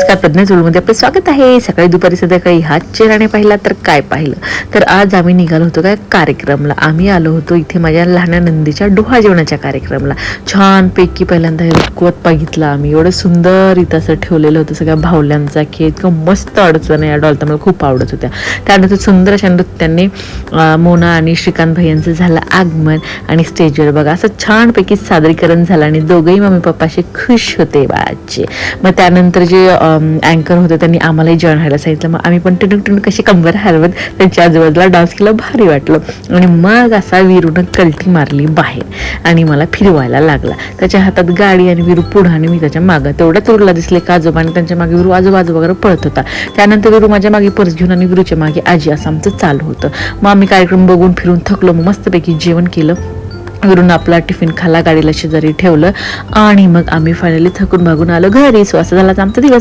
नमस्कार, प्रज्ञा जुळमध्ये आपलं स्वागत आहे. सकाळी दुपारी संध्याकाळी हाच चेहराने पाहिला तर काय पाहिलं. तर आज आम्ही निघालो होतो काय कार्यक्रमला. आम्ही आलो होतो इथे माझ्या लहान नंदीच्या डोहा जेवणाच्या कार्यक्रमला. छानपैकी पहिल्यांदा रुकवत बघितलं आम्ही. एवढं सुंदर इथं असं ठेवलेलं होतं, सगळ्या भावल्यांचा खेळ, इतकं मस्त अडचण या डॉल तर मला खूप आवडत होत्या. त्यानंतर सुंदर अशा नृत्याने मोना आणि श्रीकांत भैयांचं झालं आगमन आणि स्टेजवर बघा असं छानपैकी सादरीकरण झालं आणि दोघेही मम्मी पप्पा असे खुश होते बाळाचे. मग त्यानंतर जे अँकर होते त्यांनी आम्हालाही जॉईन व्हायला सांगितलं. मग आम्ही पण टुणूक टुणूक कशी कंबर हलवत त्यांच्या आजूबाजूला डान्स केला, भारी वाटलं. आणि मग असा वीरूनं कल्टी मारली बाहेर आणि मला फिरवायला लागला. त्याच्या हातात गाडी आणि वीरू पुढं आणि मी त्याच्या मागं. तेवढ्याच वीरूला दिसले का आजोबा आणि त्यांच्या मागे वीरू आजोबा वगैरे पळत होता. त्यानंतर वीरू माझ्या मागे पर्स घेऊन आणि वीरूच्या मागे आजी असं आमचं चालू होतं. मग आम्ही कार्यक्रम बघून फिरून थकलो. मग मस्तपैकी जेवण केलं. वरून आपला टिफिन खाला, गाडीला शेजारी ठेवलं आणि मग आम्ही फायनली थकून भागून आलो घरी. सो असं झाला आमचा दिवस.